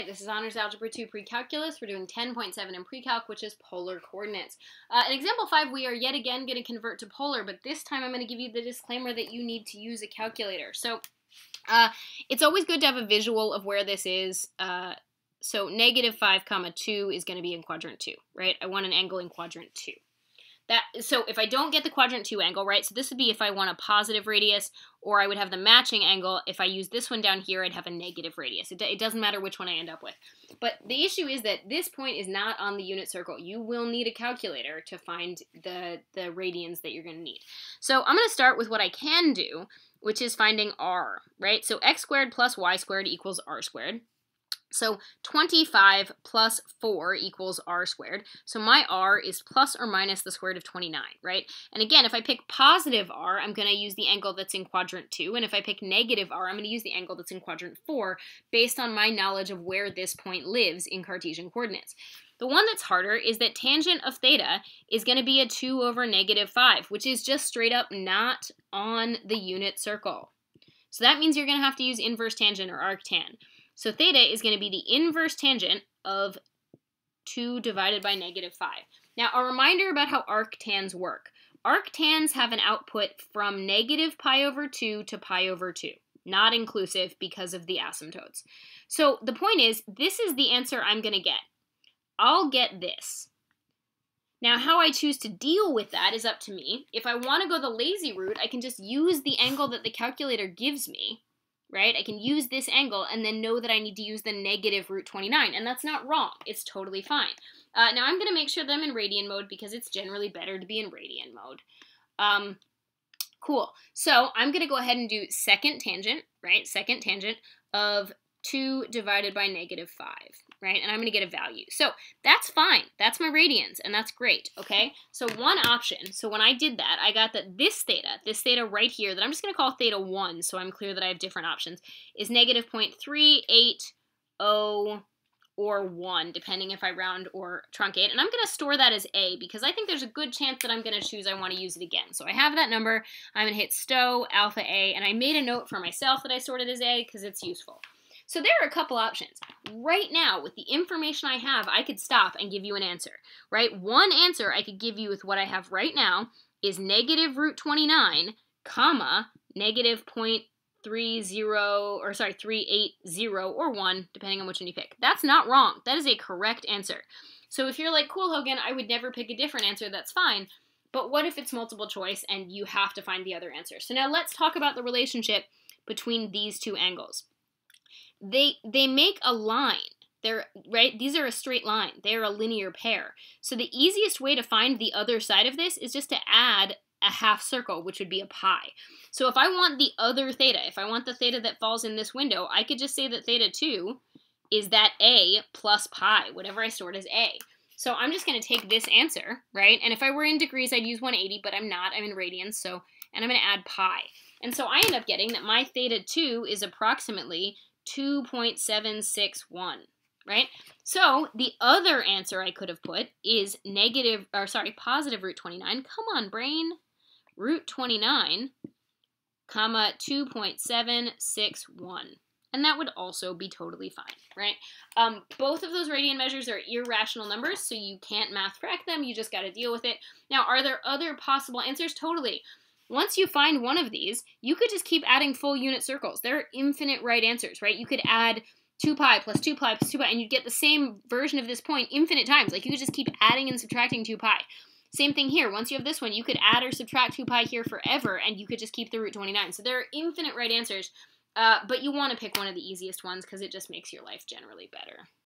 Alright, this is Honors Algebra 2 Pre-Calculus. We're doing 10.7 in Pre-Calc, which is polar coordinates. In example 5, we are yet again going to convert to polar, but this time I'm going to give you the disclaimer that you need to use a calculator. So, it's always good to have a visual of where this is. So negative 5 comma 2 is going to be in quadrant 2, right? I want an angle in quadrant 2. So if I don't get the quadrant 2 angle, right, so this would be if I want a positive radius, or I would have the matching angle. If I use this one down here, I'd have a negative radius. It doesn't matter which one I end up with. But the issue is that this point is not on the unit circle. You will need a calculator to find the radians that you're going to need. So I'm going to start with what I can do, which is finding r, right? So x squared plus y squared equals r squared. So 25 plus 4 equals r squared. So my r is plus or minus the square root of 29, right? And again, if I pick positive r, I'm going to use the angle that's in quadrant 2. And if I pick negative r, I'm going to use the angle that's in quadrant 4 based on my knowledge of where this point lives in Cartesian coordinates. The one that's harder is that tangent of theta is going to be a 2 over negative 5, which is just straight up not on the unit circle. So that means you're going to have to use inverse tangent or arctan. So theta is going to be the inverse tangent of 2 divided by negative 5. Now, a reminder about how arctans work. Arctans have an output from negative pi over 2 to pi over 2. Not inclusive because of the asymptotes. So the point is, this is the answer I'm going to get. I'll get this. Now, how I choose to deal with that is up to me. If I want to go the lazy route, I can just use the angle that the calculator gives me. Right? I can use this angle and then know that I need to use the negative root 29, and that's not wrong. It's totally fine. Now I'm going to make sure that I'm in radian mode because it's generally better to be in radian mode. Cool. So I'm going to go ahead and do second tangent, right? Second tangent of 2 divided by negative 5, right? And I'm going to get a value. So that's fine. That's my radians, and that's great, okay? So one option, so when I did that, I got that this theta right here, that I'm just going to call theta 1, so I'm clear that I have different options, is negative 0.380 or 1, depending if I round or truncate. And I'm going to store that as A, because I think there's a good chance that I'm going to choose I want to use it again. So I have that number. I'm going to hit stow alpha A, and I made a note for myself that I stored it as A because it's useful. So there are a couple options. Right now, with the information I have, I could stop and give you an answer, right? One answer I could give you with what I have right now is negative root 29, comma, negative 0.30, or sorry, 380 or 1, depending on which one you pick. That's not wrong. That is a correct answer. So if you're like, cool, Hogan, I would never pick a different answer, that's fine. But what if it's multiple choice and you have to find the other answer? So now let's talk about the relationship between these two angles. They make a line. Right? These are a straight line. They're a linear pair. So the easiest way to find the other side of this is just to add a half circle, which would be a pi. So if I want the other theta, if I want the theta that falls in this window, I could just say that theta 2 is that A plus pi, whatever I stored as A. So I'm just going to take this answer, right? And if I were in degrees, I'd use 180, but I'm not. I'm in radians, so, and I'm going to add pi. And so I end up getting that my theta 2 is approximately 2.761, right? So the other answer I could have put is positive root 29. Come on, brain. Root 29, comma, 2.761. And that would also be totally fine, right? Both of those radian measures are irrational numbers, so you can't math frac them. You just got to deal with it. Now, are there other possible answers? Totally. Once you find one of these, you could just keep adding full unit circles. There are infinite right answers, right? You could add 2 pi plus 2 pi plus 2 pi, and you'd get the same version of this point infinite times. Like, you could just keep adding and subtracting 2 pi. Same thing here. Once you have this one, you could add or subtract 2 pi here forever, and you could just keep the root 29. So there are infinite right answers, but you want to pick one of the easiest ones because it just makes your life generally better.